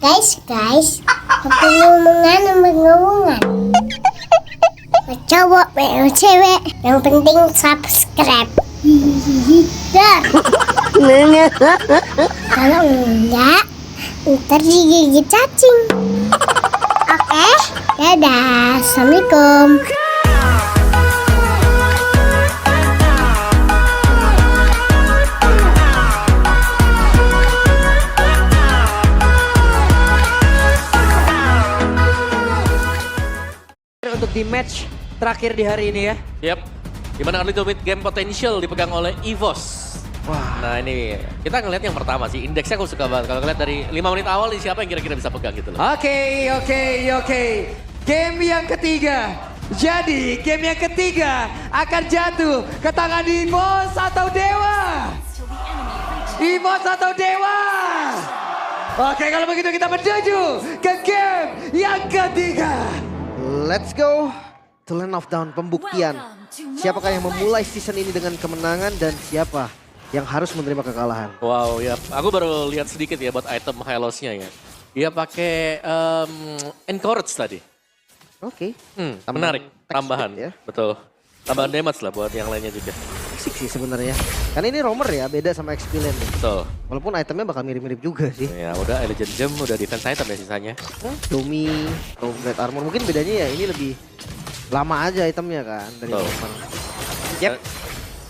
Guys, aku ngomongan. Cowok, cewek, yang penting subscribe. Dar. Kalau enggak, ntar digigit cacing. Oke, dadah, assalamualaikum. Untuk di match terakhir di hari ini ya. Yap, dimana Unlimited Game Potential dipegang oleh EVOS. Wah. Nah ini, kita ngeliat yang pertama sih, indeksnya aku suka banget. Kalau ngeliat dari 5 menit awal, nih siapa yang kira-kira bisa pegang gitu loh. Oke. Game yang ketiga. Jadi game yang ketiga akan jatuh ke tangan EVOS atau Dewa. EVOS atau Dewa. Oke, kalau begitu kita menuju ke game yang ketiga. Let's go to Land of Dawn, pembuktian. Siapakah yang memulai season ini dengan kemenangan dan siapa yang harus menerima kekalahan? Wow, ya, aku baru lihat sedikit ya buat item Hylos-nya ya. Dia pakai encourage tadi. Oke. Menarik, tambahan ya. Betul. Tambahan damage lah buat yang lainnya juga. Asik sih sebenarnya. Karena ini roamer ya, beda sama Experience. Betul. Walaupun itemnya bakal mirip-mirip juga sih. Ya udah, Legend Gem udah defense item ya sisanya. Domi, Red Armor. Mungkin bedanya ya ini lebih lama aja itemnya kan dari Betul. roamer. Yap.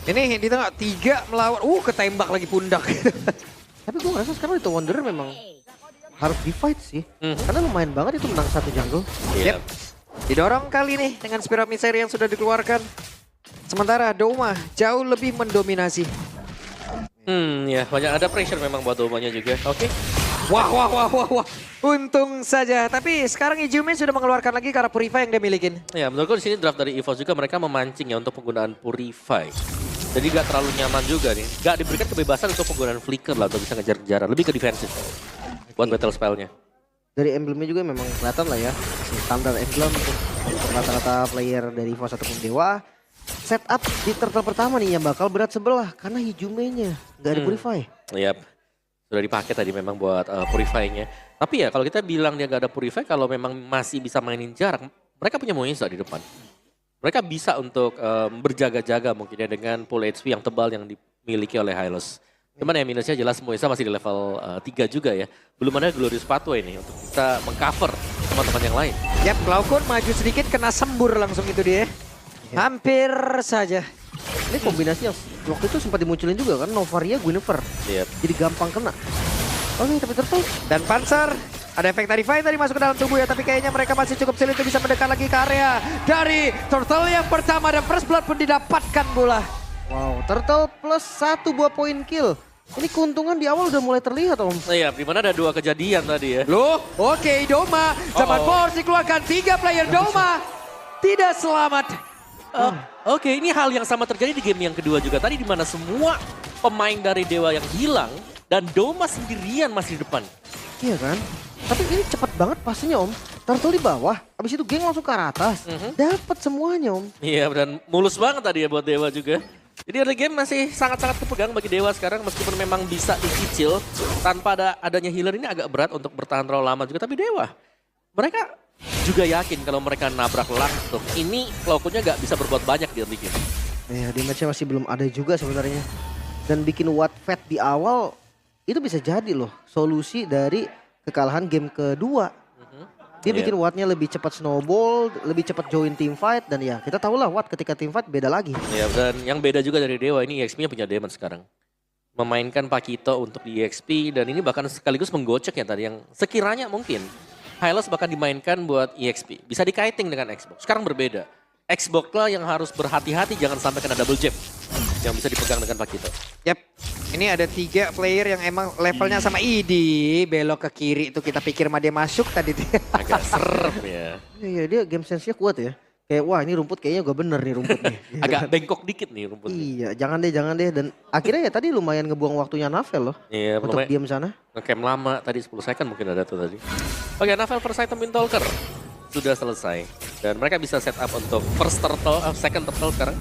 Ini di tengah 3 melawan. Ketembak lagi pundak. Tapi gue ngerasa sekarang itu Wanderer memang harus di fight sih. Karena lumayan banget itu menang satu jungle. Iya. Didorong kali nih dengan Spirit Missile yang sudah dikeluarkan. Sementara Doma jauh lebih mendominasi. Ya banyak ada pressure memang buat Domanya juga. Oke. Wah. Untung saja. Tapi sekarang Ijume sudah mengeluarkan lagi cara Purify yang dia milikin. Ya menurutku di sini draft dari EVOS juga mereka memancing ya untuk penggunaan Purify. Jadi gak terlalu nyaman juga nih. Gak diberikan kebebasan untuk penggunaan Flicker lah untuk bisa ngejar-ngejaran. Lebih ke defensif buat battle spellnya. Dari emblemnya juga memang kelihatan lah ya. Standar emblem untuk rata-rata player dari EVOS ataupun Dewa. Setup di turtle pertama nih yang bakal berat sebelah. Karena Hijumenya nggak ada Purify. Iya, sudah dipakai tadi memang buat Purify-nya. Tapi ya kalau kita bilang dia gak ada Purify, kalau memang masih bisa mainin jarak, mereka punya Moisa di depan. Mereka bisa untuk berjaga-jaga mungkin ya dengan pool HP yang tebal yang dimiliki oleh Hylos. Cuman ya minusnya jelas Moisa masih di level 3 juga ya. Belum ada Glorious Pathway nih untuk bisa mengcover teman-teman yang lain. Yap, Glaukon maju sedikit kena sembur langsung itu dia. Hampir saja. Ini kombinasi yang waktu itu sempat dimunculin juga kan. Novaria, Guinevere. Yep. Jadi gampang kena. Oke, tapi turtle. Dan Panzer. Ada efek Tarify tadi masuk ke dalam tubuh ya. Tapi kayaknya mereka masih cukup sulit untuk bisa mendekat lagi ke area. Dari Turtle yang pertama dan First Blood pun didapatkan bola. Wow, turtle plus 1 buah poin kill. Ini keuntungan di awal udah mulai terlihat Om. Iya, dimana ada 2 kejadian tadi ya. Loh, oke Doma. Zaman Force dikeluarkan 3 player Doma. Tidak selamat. Oke, ini hal yang sama terjadi di game yang kedua juga tadi, dimana semua pemain dari Dewa yang hilang dan Doma sendirian masih di depan. Iya kan? Tapi ini cepat banget pastinya Om. Turtle di bawah, abis itu geng langsung ke arah atas. Dapat semuanya Om. Iya, dan mulus banget tadi ya buat Dewa juga. Jadi early game masih sangat-sangat kepegang bagi Dewa sekarang, meskipun memang bisa dicicil tanpa adanya healer ini agak berat untuk bertahan terlalu lama juga. Tapi Dewa, mereka juga yakin kalau mereka nabrak langsung, ini Glauconnya gak bisa berbuat banyak di early game. Ya, damage-nya masih belum ada juga sebenarnya. Dan bikin Watt Fat di awal, itu bisa jadi loh solusi dari kekalahan game kedua. Dia bikin Wattnya lebih cepat snowball, lebih cepat join team fight. Dan ya kita tahu lah Watt ketika team fight beda lagi. Ya, dan yang beda juga dari Dewa ini EXP-nya punya damage sekarang. Memainkan Pakito untuk di EXP dan ini bahkan sekaligus menggocek ya tadi yang sekiranya mungkin Hylos bahkan dimainkan buat EXP. Bisa dikaiting dengan Xbox. Sekarang berbeda. Xbox lah yang harus berhati-hati jangan sampai kena double jab. Yang bisa dipegang dengan Pakito. Yap, ini ada 3 player yang emang levelnya sama Idi. Belok ke kiri itu kita pikir mah dia masuk tadi. Agak serem ya. Iya dia game sense-nya kuat ya. Kayak wah ini rumput kayaknya gak bener nih rumput nih. Agak bengkok dikit nih rumputnya. Iya jangan deh. Dan akhirnya ya tadi lumayan ngebuang waktunya Navel loh. Iya, untuk lumayan. diam sana. Ngecamp lama tadi 10 second mungkin ada tuh tadi. Oke, Navel first item Wind Talker sudah selesai. Dan mereka bisa set up untuk first turtle, second turtle sekarang.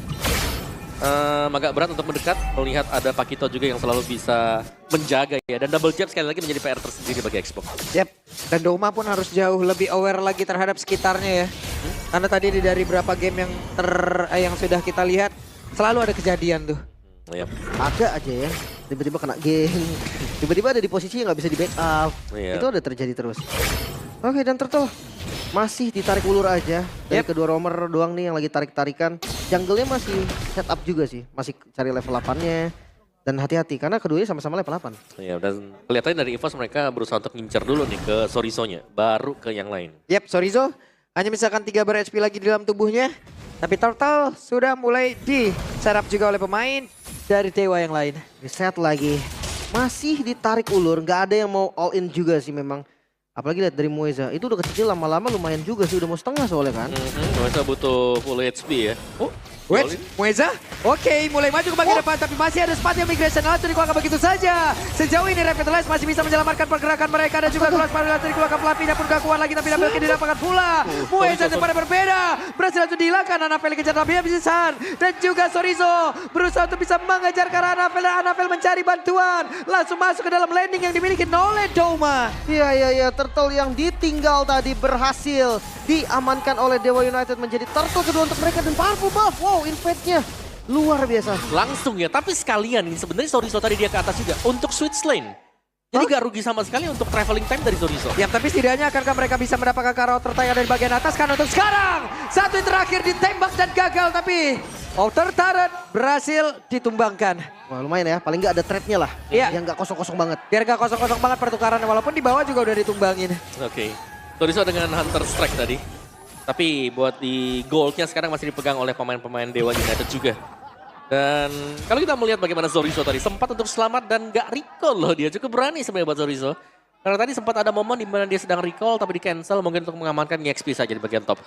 agak berat untuk mendekat, melihat ada Pakito juga yang selalu bisa menjaga ya. Dan double jab sekali lagi menjadi PR tersendiri bagi Xbox. Yep. Dan Doma pun harus jauh lebih aware lagi terhadap sekitarnya ya. Karena tadi dari beberapa game yang sudah kita lihat selalu ada kejadian tuh. Iya. Ada aja ya, tiba-tiba kena geng, tiba-tiba ada di posisi yang nggak bisa di backup. Iya. Itu ada terjadi terus. Oke, dan Turtle masih ditarik ulur aja. Dari kedua roamer doang nih yang lagi tarik-tarikan. Jungle-nya masih setup juga sih, masih cari level 8-nya. Dan hati-hati karena keduanya sama-sama level 8. Iya, dan kelihatannya dari EVOS mereka berusaha untuk ngincer dulu nih ke Sorizo-nya, baru ke yang lain. Yep, Sorizo hanya misalkan 3 bar HP lagi di dalam tubuhnya. Tapi Turtle sudah mulai di setup juga oleh pemain dari Dewa yang lain. Reset lagi. Masih ditarik ulur, nggak ada yang mau all in juga sih memang. Apalagi lihat dari Mueza, itu udah kecil lama-lama lumayan juga sih, udah mau setengah soalnya kan. Mereka butuh full HP ya. Oh, Wait, Golin. Mueza, oke, mulai maju ke bagian depan, tapi masih ada spot yang migration langsung dikeluarkan begitu saja. Sejauh ini Revitalize masih bisa menyelamatkan pergerakan mereka dan juga cross pada langsung dikeluarkan pelapinya pun gak kuat lagi, tapi Anabel didapatkan pula. Mueza pada berbeda, berhasil langsung dihilangkan. Anabel kejar lebih habisan dan juga Sorizo berusaha untuk bisa mengejar ke arah Anabel dan Anabel mencari bantuan. Langsung masuk ke dalam landing yang dimiliki oleh Doma. Iya, Turtle yang ditinggal tadi berhasil diamankan oleh Dewa United menjadi Turtle kedua untuk mereka dan powerful buff. Wow, invade-nya luar biasa. Langsung ya, tapi sekalian ini sebenarnya Sorizo tadi dia ke atas juga untuk switch lane. Jadi gak rugi sama sekali untuk traveling time dari Sorizo. Ya, tapi setidaknya akankah mereka bisa mendapatkan Karo tertayang dari bagian atas kan untuk sekarang. Satu yang terakhir ditembak dan gagal, tapi Outer Turret berhasil ditumbangkan. Wah, lumayan ya, paling nggak ada threat-nya lah. Iya. Yang nggak kosong-kosong banget. Biar gak kosong-kosong banget pertukarannya, walaupun di bawah juga udah ditumbangin. Oke. Sorizo dengan Hunter Strike tadi. Tapi buat di goldnya sekarang masih dipegang oleh pemain-pemain Dewa United juga. Dan kalau kita melihat bagaimana Sorizo tadi sempat untuk selamat dan gak recall loh, dia cukup berani sebenarnya buat Sorizo. Karena tadi sempat ada momen di mana dia sedang recall tapi di cancel mungkin untuk mengamankan EXP saja di bagian top.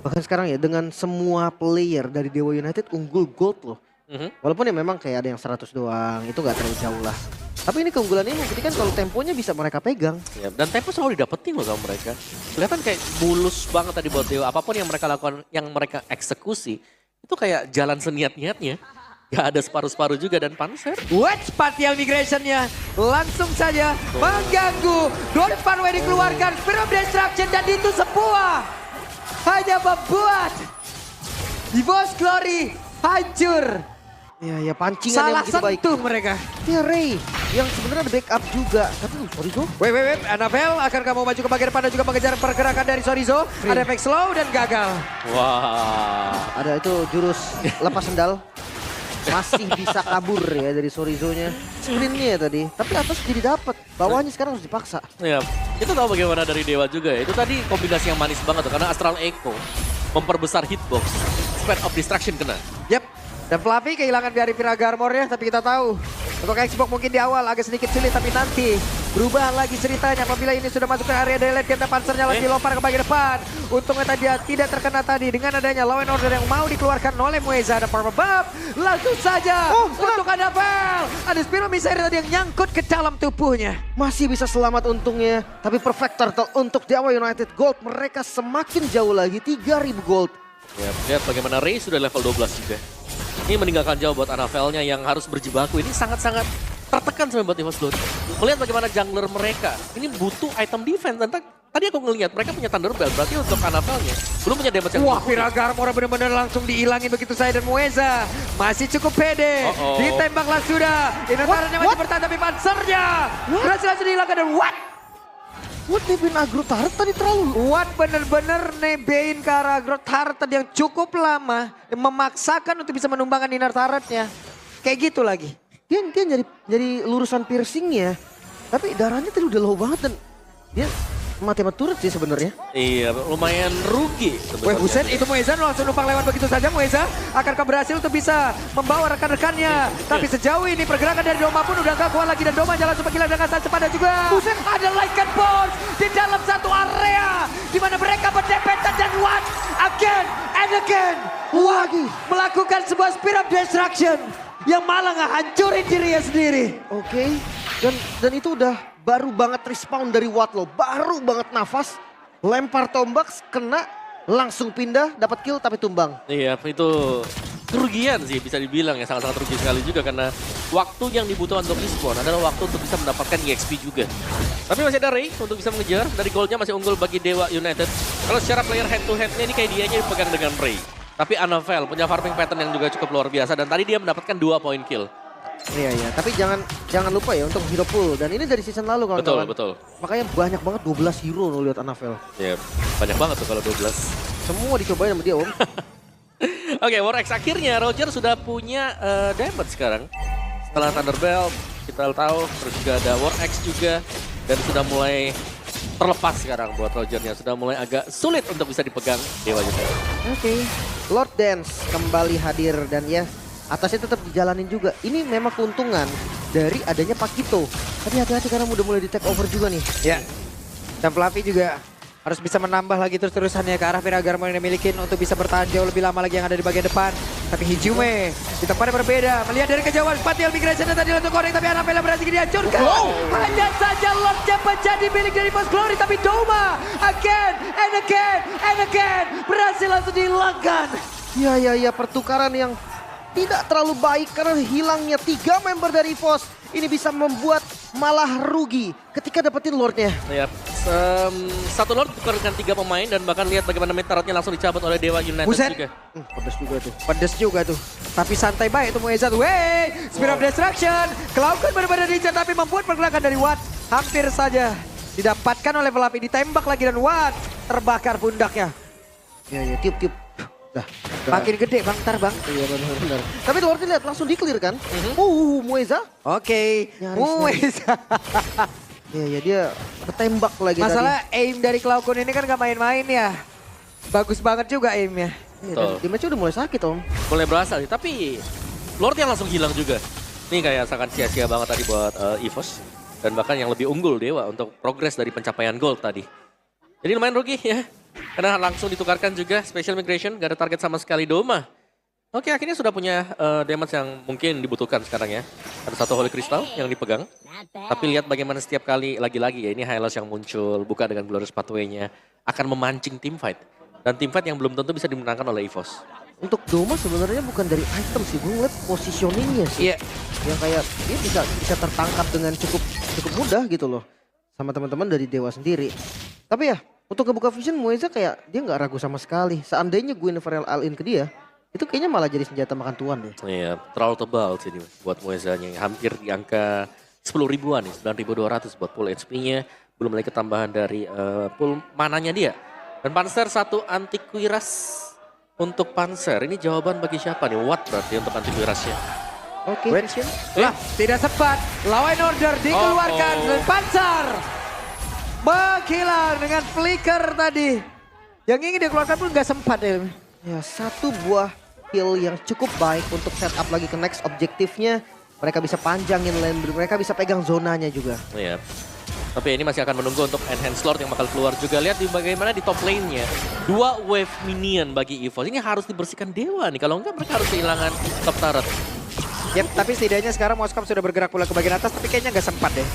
Bahkan sekarang ya dengan semua player dari Dewa United unggul gold loh. Walaupun ya memang kayak ada yang 100 doang, itu gak terlalu jauh lah. Tapi ini keunggulan ini membuktikan kalau temponya bisa mereka pegang. Ya, dan tempo selalu didapetin loh sama mereka. Kelihatan kayak mulus banget tadi buat Dewa. Apapun yang mereka lakukan, yang mereka eksekusi, itu kayak jalan seniat-niatnya. Gak ada separuh-separuh juga dan Panzer. Watch part yang migrationnya langsung saja mengganggu. Don't Funway dikeluarkan, Spirit of Destruction dan itu sebuah hanya membuat EVOS Glory hancur. Ya pancingan Salah yang begitu baik. sentuh mereka. Ya Ray yang sebenarnya ada backup juga. Tapi Sorizo. Wait, Anabel akan kamu maju ke bagian depan dan juga mengejar pergerakan dari Sorizo. Ada efek slow dan gagal. Wah. Ada itu jurus lepas sendal. Masih bisa kabur ya dari Sorizo-nya. Screen-nya tadi. Tapi atas jadi dapat. Bawahnya sekarang harus dipaksa. Ya, itu tahu bagaimana dari Dewa juga ya. Itu tadi kombinasi yang manis banget tuh. Karena Astral Echo memperbesar hitbox. Spread of Distraction kena. Yep. Dan Fluffy kehilangan dari Piraga Armor-nya, tapi kita tahu untuk Xbox mungkin di awal agak sedikit sulit, tapi nanti berubah lagi ceritanya apabila ini sudah masuk ke area dari late game dan Panzernya lagi lempar ke bagian depan. Untungnya tadi dia tidak terkena tadi dengan adanya Law and Order yang mau dikeluarkan oleh Mueza dan Power Buff. Langsung saja untuk Anabel. Ada Spiral Missile tadi yang nyangkut ke dalam tubuhnya. Masih bisa selamat untungnya. Tapi perfect Turtle untuk Dewa United Gold. Mereka semakin jauh lagi 3.000 gold. Ya, lihat bagaimana Ray sudah level 12 juga. Ini meninggalkan jauh buat Anavelnya yang harus berjibaku. Ini sangat-sangat tertekan sama buat EVOS Glory. Melihat bagaimana jungler mereka, ini butuh item defense. Dan tadi aku ngelihat mereka punya Thunder Belt, berarti untuk Anavelnya belum punya damage yang Wah, cukup. Piraga Armor benar-benar langsung dihilangin begitu saja dan Mueza masih cukup pede. Ditembaklah sudah. Inatarannya masih bertahan tapi Panzernya berhasil langsung dihilangkan dan What nebein agro turret tadi terlalu. Watt bener-bener nebein ke arah Growth Turret yang cukup lama. Yang memaksakan untuk bisa menumbangkan inner turretnya. Kayak gitu lagi. Dia jadi lurusan piercingnya. Tapi darahnya tadi udah low banget dan dia mati sama turret sih sebenarnya. Iya, lumayan rugi Weh sebenarnya. buset, itu Mueza langsung numpang lewat begitu saja. Mueza akankah berhasil untuk bisa membawa rekan-rekannya. Tapi sejauh ini pergerakan dari Doma pun udah gak kuat lagi. Dan Doma jalan super gila dengan saat sepadan juga. Buset, ada Lycan Bones di dalam satu area. Di mana mereka berdempetan dan again and again. Lagi. Melakukan sebuah Spirit of Destruction. Yang malah ngehancurin dirinya sendiri. Oke. Dan itu udah baru banget respawn dari Watt lo. Baru banget nafas. Lempar tombak, kena. Langsung pindah, dapat kill tapi tumbang. Iya, itu kerugian sih bisa dibilang ya, sangat-sangat rugi sekali juga karena waktu yang dibutuhkan untuk respawn adalah waktu untuk bisa mendapatkan EXP juga. Tapi masih ada Ray untuk bisa mengejar, dari goldnya masih unggul bagi Dewa United. Kalau secara player head to headnya ini kayak dianya dipegang dengan Ray. Tapi Anavel punya farming pattern yang juga cukup luar biasa dan tadi dia mendapatkan 2 poin kill. Iya, tapi jangan lupa ya untuk hero pool. Dan ini dari season lalu kawan-kawan. Betul. Makanya banyak banget 12 hero lo lihat Anavel. Ya, banyak banget tuh kalau 12. Semua dicobain sama dia Om. Oke, War X akhirnya Roger sudah punya damage sekarang. Setelah Thunderbell, kita tahu terus juga ada War X juga dan sudah mulai terlepas sekarang buat Rogernya. Sudah mulai agak sulit untuk bisa dipegang Dewa United. Oke. Lord Dance kembali hadir dan ya atasnya tetap dijalanin juga. Ini memang keuntungan dari adanya Pakito. Tapi hati-hati karena udah mulai di take over juga nih. Ya, dan Fluffy juga harus bisa menambah lagi terus-terusannya ke arah Viragama yang dimiliki untuk bisa bertahan jauh lebih lama lagi yang ada di bagian depan. Tapi Hijume di tempat yang berbeda, melihat dari kejauhan Spatial Migration tadi untuk korek, tapi Anapela berhasil dihancurkan. Hanya saja Lord dapat jadi milik dari Post Glory, tapi Doma again and again berhasil langsung dihilangkan. Ya, pertukaran yang tidak terlalu baik karena hilangnya 3 member dari EVOS. Ini bisa membuat malah rugi ketika dapetin Lordnya. Ya, satu Lord tukar dengan 3 pemain dan bahkan lihat bagaimana meteornya langsung dicabut oleh Dewa United Buset. juga. Pedes juga tuh. Pedes juga tuh. Tapi santai baik itu Muezat. Wey, Spear of Destruction. Cloud benar-benar diincar tapi membuat pergerakan dari Watt hampir saja didapatkan oleh Fluffy. Ditembak lagi dan Watt terbakar pundaknya. Ya, tiup. Dah. Makin gede bang, ntar bang. Iya benar. Tapi Lordnya lihat langsung di-clear kan? Mueza. Oke, Nyaris. Mueza. Ya dia ketembak lagi Masalah aim dari Cloud ini kan gak main-main ya. Bagus banget juga aimnya. tadi. Dan di match udah mulai sakit Om. Mulai berasa sih, tapi Lordnya langsung hilang juga. Ini kayak sangat sia-sia banget tadi buat EVOS. Dan bahkan yang lebih unggul Dewa untuk progres dari pencapaian gold tadi. Jadi lumayan rugi ya. Karena langsung ditukarkan juga Special Migration, gak ada target sama sekali Doma. Oke, akhirnya sudah punya damage yang mungkin dibutuhkan sekarang ya. Ada satu Holy Crystal yang dipegang. Tapi lihat bagaimana setiap kali lagi-lagi ya, ini Hylos yang muncul, buka dengan Glorious Pathway-nya. Akan memancing teamfight. Dan teamfight yang belum tentu bisa dimenangkan oleh EVOS. Untuk Doma sebenarnya bukan dari item sih, gue ngeliat positioningnya sih. Iya. Yang kayak dia bisa tertangkap dengan cukup mudah gitu loh. Sama teman-teman dari Dewa sendiri. Tapi ya, untuk ngebuka vision Mueza kayak dia nggak ragu sama sekali. Seandainya gue Neverell all-in ke dia, itu kayaknya malah jadi senjata makan tuan deh. Iya, terlalu tebal sih ini buat Muezanya. Hampir di angka 10 ribuan nih, 9.200 buat pool HP-nya. Belum lagi ketambahan dari pool mananya dia. Dan Panzer satu Antiquiras untuk Panzer. Ini jawaban bagi siapa nih? What berarti untuk Antiquirasnya? Oke. Lah, tidak sempat. Law and Order dikeluarkan dan Panzer menghilang dengan flicker tadi. Yang ingin dikeluarkan pun nggak sempat ya. Ya, satu buah kill yang cukup baik untuk setup lagi ke next objektifnya. Mereka bisa panjangin lane, mereka bisa pegang zonanya juga. Iya. Tapi ini masih akan menunggu untuk enhance Lord yang bakal keluar juga. Lihat di bagaimana di top lane-nya. 2 wave minion bagi EVOS. Ini harus dibersihkan Dewa nih. Kalau enggak mereka harus kehilangan top turret. Yap, tapi setidaknya sekarang Moskov sudah bergerak pula ke bagian atas, tapi kayaknya nggak sempat deh.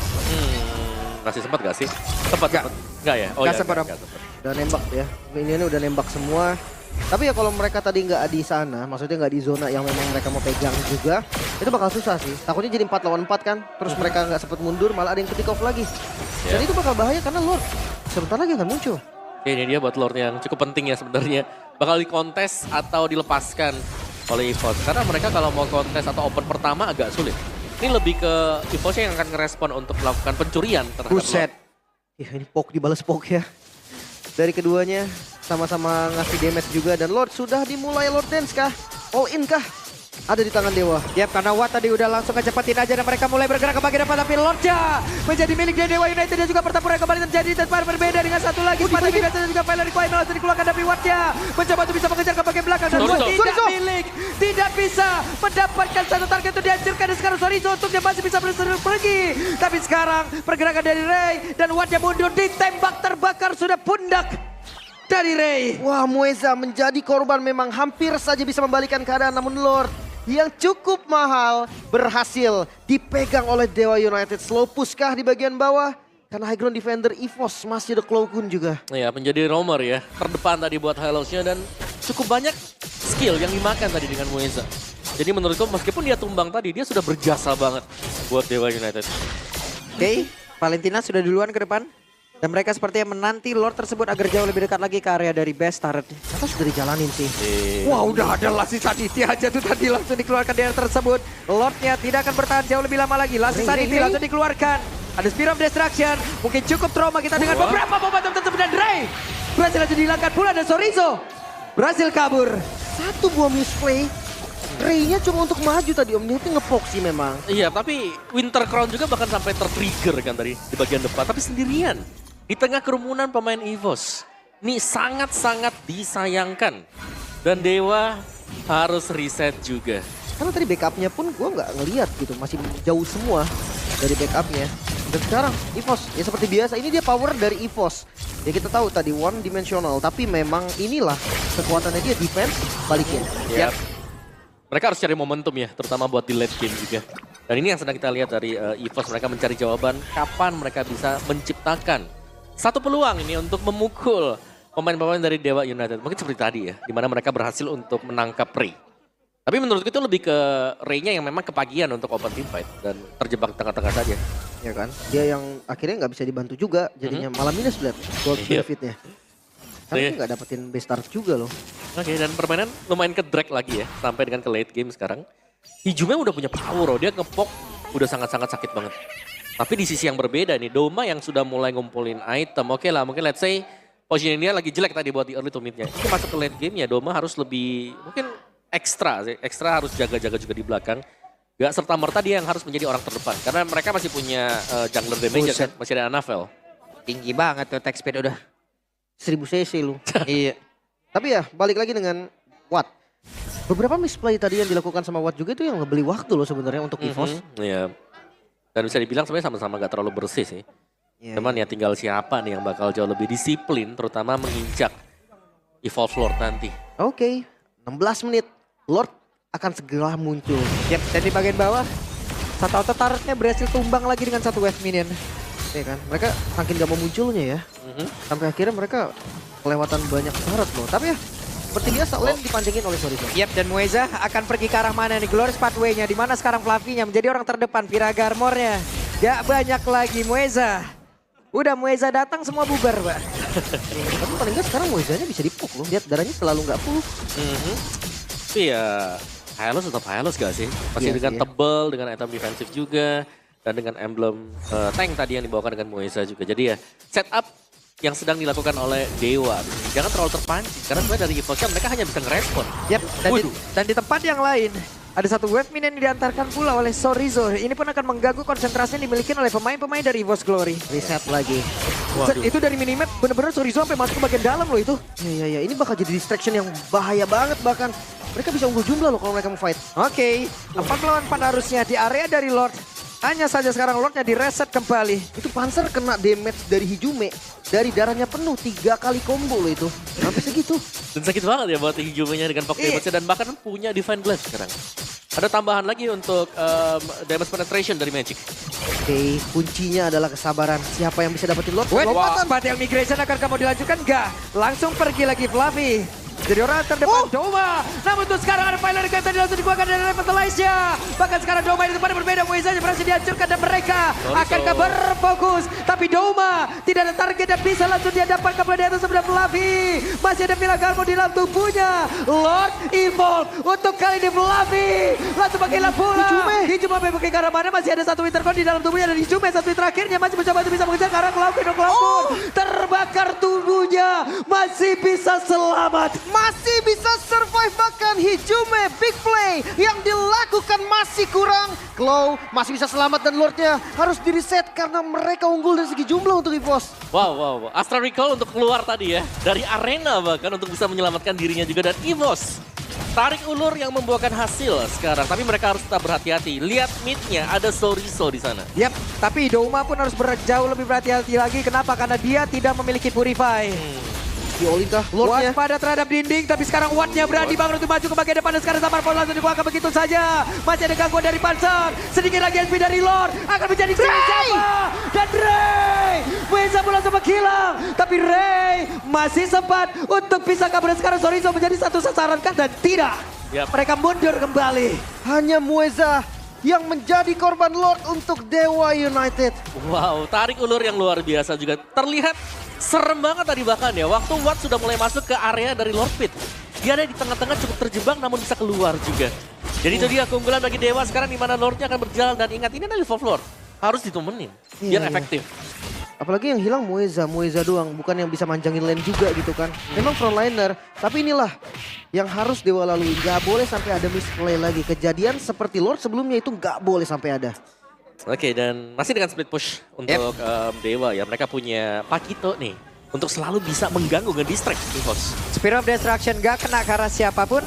Masih sempat gak sih? Sempat Nggak. Enggak ya? Nggak sempat, Om. nggak sempat. Udah nembak ya, ini udah nembak semua. Tapi ya kalau mereka tadi nggak di sana, maksudnya nggak di zona yang memang mereka mau pegang juga, itu bakal susah sih. Takutnya jadi 4 lawan 4 kan, terus mereka nggak sempet mundur, malah ada yang ketik off lagi. Dan Ya. itu bakal bahaya karena Lord sebentar lagi akan muncul. Oke, ini dia buat Lord yang cukup penting ya sebenarnya. Bakal dikontes atau dilepaskan oleh EVOS. Karena mereka kalau mau kontes atau open pertama agak sulit. Ini lebih ke EVOS yang akan ngerespon untuk melakukan pencurian terhadap Buset. Lord. Ya ini poke dibalas poke ya. Dari keduanya sama-sama ngasih damage juga dan Lord sudah dimulai Lord Dance kah? All in kah? Ada di tangan Dewa. Yap, karena Watt tadi udah langsung kecepatin aja dan mereka mulai bergerak ke bagian depan, tapi Lordnya menjadi milik dari Dewa United dan juga pertempuran kembali terjadi dan berbeda dengan satu lagi Spartan Migration dan juga Valor Requiem langsung dikeluarkan, tapi Wattnya mencoba untuk bisa mengejar ke bagian belakang dan Watt tidak milik, tidak bisa mendapatkan satu target untuk dihancurkan dan sekarang Sorizo untuk dia masih bisa pergi, tapi sekarang pergerakan dari Ray dan Wattnya mundur ditembak terbakar sudah pundak dari Ray. Wah, Mueza menjadi korban, memang hampir saja bisa membalikan keadaan, namun Lord yang cukup mahal berhasil dipegang oleh Dewa United. Slow push kah di bagian bawah? Karena high ground defender EVOS masih ada Cloakun juga. Ya, menjadi romer ya. Terdepan tadi buat Hylos-nya dan cukup banyak skill yang dimakan tadi dengan Mueza. Jadi menurutku meskipun dia tumbang tadi, dia sudah berjasa banget buat Dewa United. Oke, Valentina sudah duluan ke depan. Dan mereka sepertinya menanti Lord tersebut agar jauh lebih dekat lagi ke area dari base turret. Atau sudah dijalanin sih. Wah, udah ada Lassi Saniti aja tuh tadi langsung dikeluarkan dari area tersebut. Lordnya tidak akan bertahan jauh lebih lama lagi. Lassi Saniti langsung dikeluarkan. Ada Spear of Destruction. Mungkin cukup trauma kita dengan beberapa momentum tersebut. Dan Ray berhasil langsung dihilangkan pula. Dan Sorizo berhasil kabur. Satu buah misplay. Ray-nya cuma untuk maju tadi Om. Dia itu ngepok sih memang. Iya, tapi Winter Crown juga bahkan sampai tertrigger kan tadi di bagian depan. Tapi sendirian. Di tengah kerumunan pemain EVOS. Ini sangat-sangat disayangkan. Dan Dewa harus reset juga. Karena tadi backupnya pun gue nggak ngeliat gitu. Masih jauh semua dari backupnya. Dan sekarang EVOS ya seperti biasa. Ini dia power dari EVOS. Ya kita tahu tadi one dimensional. Tapi memang inilah kekuatannya dia defense balikin. Ya. Mereka harus cari momentum ya. Terutama buat di late game juga. Dan ini yang sedang kita lihat dari EVOS. Mereka mencari jawaban kapan mereka bisa menciptakan satu peluang ini untuk memukul pemain-pemain dari Dewa United. Mungkin seperti tadi ya, di mana mereka berhasil untuk menangkap Ray. Tapi menurutku itu lebih ke Ray-nya yang memang kepagian untuk open team fight dan terjebak tengah-tengah saja. Ya kan? Dia yang akhirnya nggak bisa dibantu juga. Jadinya malah minus lihat gold benefitnya. Karena dia nggak dapetin base start juga loh. Oke, dan permainan lumayan ke drag lagi ya, sampai dengan ke late game sekarang. Hijumnya udah punya power, dia ngepok udah sangat-sangat sakit banget. Tapi di sisi yang berbeda nih, Doma yang sudah mulai ngumpulin item. Oke lah, mungkin let's say posisi dia lagi jelek tadi buat di early to mid-nya. Ini masuk ke late game ya, Doma harus lebih, mungkin ekstra sih. Ekstra harus jaga-jaga juga di belakang. Gak serta-merta dia yang harus menjadi orang terdepan. Karena mereka masih punya jungler damage kan, masih ada Anavel. Tinggi banget tuh attack speed udah. 1000 cc lu. Iya. Tapi ya balik lagi dengan Watt. Beberapa misplay tadi yang dilakukan sama Watt juga itu yang ngebeli waktu loh sebenarnya untuk EVOS. Iya. Dan bisa dibilang sebenarnya sama-sama gak terlalu bersih sih. Yeah. Cuman ya tinggal siapa nih yang bakal jauh lebih disiplin, terutama menginjak Evolve Lord nanti. Oke, 16 menit. Lord akan segera muncul. Yap, dan di bagian bawah, satu auto turretnya berhasil tumbang lagi dengan satu wave minion. Ya kan, mereka saking gak mau munculnya ya. Sampai akhirnya mereka kelewatan banyak turret loh. Tapi ya, seperti biasa lane dipanjangin oleh Sorizo. Yap, dan Mueza akan pergi ke arah mana nih? Glorious Pathway-nya, di mana sekarang Flavinya menjadi orang terdepan. Viraga Armor-nya gak banyak lagi. Mueza, udah Mueza datang semua bubar, Pak. Tapi paling gak sekarang Muezanya bisa dipuk loh. Lihat darahnya selalu gak full. Tapi ya Hylos tetap Hylos gak sih? Masih Iya dengan sih, ya. tebel, dengan item defensif juga. Dan dengan emblem tank tadi yang dibawakan dengan Mueza juga. Jadi ya setup yang sedang dilakukan oleh Dewa. Jangan terlalu terpancing. Karena sebenarnya dari EVOS mereka hanya bisa ngerespon. Yap, dan di tempat yang lain ada satu wave minion yang diantarkan pula oleh Sorizo. Ini pun akan mengganggu konsentrasi yang dimiliki oleh pemain-pemain dari EVOS Glory. Reset lagi. Itu dari minimap bener-bener Sorizo sampai masuk ke bagian dalam loh itu. Iya, ini bakal jadi distraction yang bahaya banget bahkan. Mereka bisa unggul jumlah loh kalau mereka mau fight. Oke, 4 lawan 4 harusnya di area dari Lord. Hanya saja sekarang Lordnya direset kembali. Itu Panzer kena damage dari Hijume. Dari darahnya penuh 3 kali combo loh itu. Sampai segitu. Dan sakit banget ya buat Hijumenya dengan Pok damage-nya. Dan bahkan punya Divine Blast sekarang. Ada tambahan lagi untuk damage penetration dari Magic. Oke, kuncinya adalah kesabaran. Siapa yang bisa dapetin Lord? Lompatan. Battle Migration akan kamu dilanjutkan gak? Langsung pergi lagi Flavi. Jadi orang terdepan Doma. Namun untuk sekarang ada Pilot yang tadi langsung dikeluarkan dari Revitalize-nya. Bahkan sekarang Doma di depan berbeda. Mueza berhasil dihancurkan dan mereka akan berfokus. Tapi Doma tidak ada target dan bisa langsung dia dapatkan pada di atas sebelah Flavi. Masih ada Villa Galmo di dalam tubuhnya. Lord Evolve untuk kali ini Flavi. Langsung pakai pula. Hijume pakai ke arah mana? Masih ada satu Wintercon di dalam tubuhnya. Dan Hijume satu terakhirnya masih mencoba untuk bisa mengejar ke arah Cloudkin. Terbakar tubuhnya. Masih bisa selamat. Masih bisa survive bahkan Hijume big play yang dilakukan masih kurang. Claw masih bisa selamat dan Lordnya harus di reset karena mereka unggul dari segi jumlah untuk EVOS. Wow. Astra Recall untuk keluar tadi ya. Dari arena bahkan untuk bisa menyelamatkan dirinya juga. Dan EVOS tarik ulur yang membuahkan hasil sekarang. Tapi mereka harus tetap berhati-hati. Lihat mid-nya ada Sorizo di sana. Yap, tapi Doma pun harus jauh lebih berhati-hati lagi. Kenapa? Karena dia tidak memiliki Purify. Diolin kah Lordnya? Waspada terhadap dinding, tapi sekarang Wattnya berani banget untuk maju ke bagian depan dan sekarang Samarpon langsung dikeluarkan begitu saja. Masih ada gangguan dari Panzer, sedikit lagi SP dari Lord, akan menjadi siapa? Dan Ray, Weza langsung menghilang, tapi Ray masih sempat untuk bisa kabur. Sekarang Sorizo menjadi satu sasaran kan dan tidak. Yap. Mereka mundur kembali. Hanya Mueza yang menjadi korban Lord untuk Dewa United. Wow, tarik ulur yang luar biasa juga. Terlihat serem banget tadi bahkan ya. Waktu Watt sudah mulai masuk ke area dari Lord Pit. Dia ada di tengah-tengah cukup terjebak namun bisa keluar juga. Jadi itu dia keunggulan bagi Dewa sekarang di mana Lordnya akan berjalan. Dan ingat ini adalah Evolve Lord. Harus ditemenin biar efektif. Apalagi yang hilang Mueza doang. Bukan yang bisa manjangin lane juga gitu kan. Memang frontliner, tapi inilah yang harus Dewa lalui. Gak boleh sampai ada misplay lagi. Kejadian seperti Lord sebelumnya itu gak boleh sampai ada. Oke, dan masih dengan split push untuk Dewa ya. Mereka punya Pakito nih untuk selalu bisa mengganggu, nge-distract Evos. Spear of Destruction gak kena ke arah siapapun.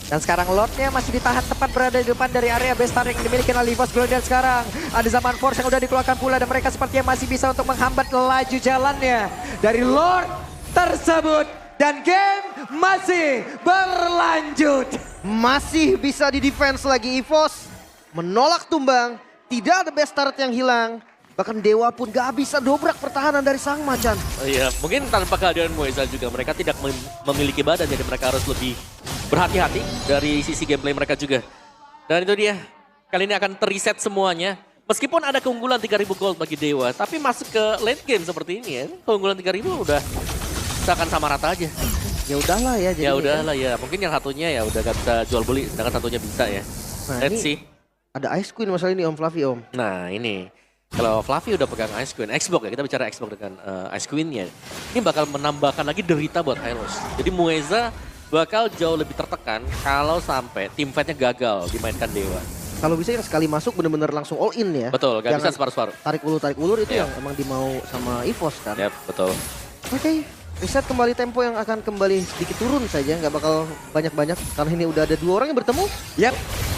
Dan sekarang Lordnya masih ditahan tepat berada di depan dari area Bestar yang dimiliki oleh Evos Glory. Dan sekarang ada Zaman Force yang udah dikeluarkan pula. Dan mereka sepertinya masih bisa untuk menghambat laju jalannya dari Lord tersebut. Dan game masih berlanjut. Masih bisa di defense lagi Evos. Menolak tumbang. Tidak ada best start yang hilang. Bahkan Dewa pun gak bisa dobrak pertahanan dari sang macan. Iya, mungkin tanpa kehadiran Mueza juga mereka tidak memiliki badan. Jadi mereka harus lebih berhati-hati dari sisi gameplay mereka juga. Dan itu dia, kali ini akan terreset semuanya. Meskipun ada keunggulan 3.000 gold bagi Dewa. Tapi masuk ke late game seperti ini ya. Keunggulan 3.000 udah akan sama rata aja. Ya udahlah ya. Ya udahlah ya. Mungkin yang satunya ya udah gak bisa jual beli. Sedangkan satunya bisa ya. Nah, Let's see. Ada Ice Queen masalah ini Om Fluffy Om. Nah ini. Kalau Fluffy udah pegang Ice Queen, Xbox ya, kita bicara Xbox dengan Ice Queen-nya. Ini bakal menambahkan lagi derita buat Hylos. Jadi Mueza bakal jauh lebih tertekan kalau sampai team fight-nya gagal dimainkan Dewa. Kalau bisa yang sekali masuk bener-bener langsung all in ya. Betul, gak Jangan bisa separuh-separuh. Tarik ulur itu Iya. yang emang dimau sama Evos kan. Yap, betul. Oke, reset kembali tempo yang akan kembali sedikit turun saja. Nggak bakal banyak-banyak karena ini udah ada 2 orang yang bertemu. Yap,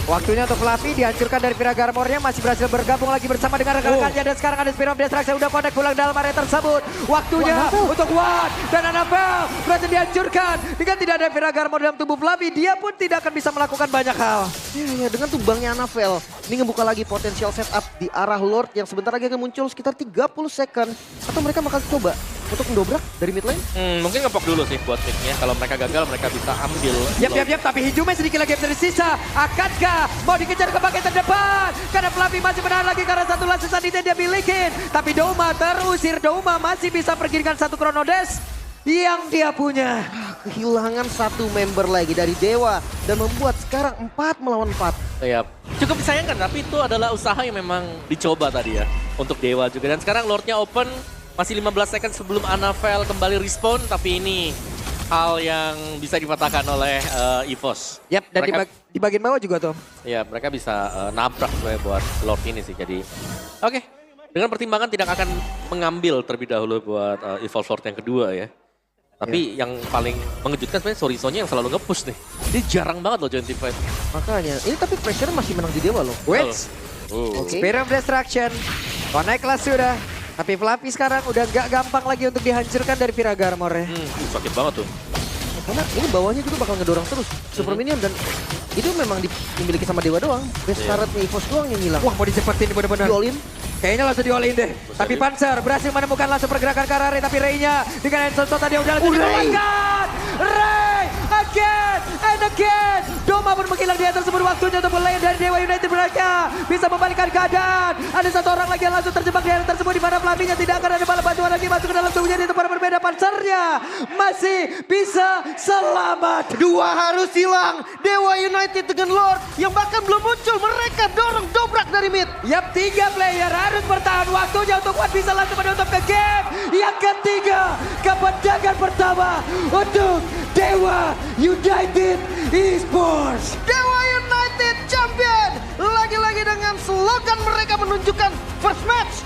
waktunya untuk Fluffy dihancurkan dari Pira Garmornya. Masih berhasil bergabung lagi bersama dengan rekan-rekannya. Dan sekarang ada Spear of Destruction udah connect pulang dalam area tersebut. Waktunya untuk Watt dan Annabelle berhasil dihancurkan. Dengan tidak ada Pira Garmor dalam tubuh Fluffy, dia pun tidak akan bisa melakukan banyak hal. Ya, dengan tumbangnya Annabelle. Ini ngebuka lagi potensial setup di arah Lord yang sebentar lagi akan muncul sekitar 30 second. Atau mereka bakal coba untuk mendobrak dari mid lane. Mungkin ngepok dulu sih buat mid-nya. Kalau mereka gagal, mereka bisa ambil. Yap, tapi hijaunya sedikit lagi yang tersisa. Akankah mau dikejar ke bagian terdepan? Karena Fluffy masih menahan lagi karena satu last season dia milikin. Tapi Douma terusir, Douma masih bisa pergi dengan satu Chronodes yang dia punya. Kehilangan 1 member lagi dari Dewa. Dan membuat sekarang 4 melawan 4. Ya, cukup disayangkan, tapi itu adalah usaha yang memang dicoba tadi ya. Untuk Dewa juga. Dan sekarang Lordnya open, masih 15 second sebelum Annabelle kembali respawn. Tapi ini hal yang bisa dipatahkan oleh Evos. Yap, dan Mereka- di bagian bawah juga tuh. Ya, mereka bisa nabrak sebenarnya buat Lord ini sih. Jadi, oke. Dengan pertimbangan tidak akan mengambil terlebih dahulu buat Evolve Lord yang kedua ya. Tapi yang paling mengejutkan sebenarnya Sorizo-nya yang selalu nge-push nih. Dia jarang banget loh join team fight. Makanya, ini tapi pressure masih menang di Dewa loh. Wait, Oke. Spear of Destruction. Connect lah sudah. Tapi Fluffy sekarang udah gak gampang lagi untuk dihancurkan dari Pira Garmor ya. Sakit banget tuh. Karena ini bawahnya juga bakal ngedorong terus. Super Minion dan itu memang dimiliki sama Dewa doang. Best turretnya Evos doang yang hilang. Wah, mau dicepetin bener-bener. Di all in. Kayaknya langsung di-all-in deh. Tapi Panzer berhasil menemukan langsung pergerakan ke arah Ray. Tapi Ray-nya dengan Enzo tadi udah langsung dikeluarkan. Ray again and again. Doma pun menghilang di atas tersebut. Waktunya untuk mulai dari Dewa United mereka bisa membalikkan keadaan. Ada satu orang lagi yang langsung terjebak di area tersebut. Di mana Fluffy-nya tidak akan ada bala bantuan lagi masuk ke dalam tubuhnya. Di tempat berbeda Panzernya masih bisa selamat. 2 harus hilang. Dewa United dengan Lord yang bahkan belum muncul. Mereka dorong dobrak dari mid. Yap, 3 player harus bertahan. Waktunya untuk Watt bisa langsung menutup ke game yang ketiga. Kemenangan pertama untuk Dewa United Esports. Dewa United champion. Lagi-lagi dengan slogan mereka menunjukkan first match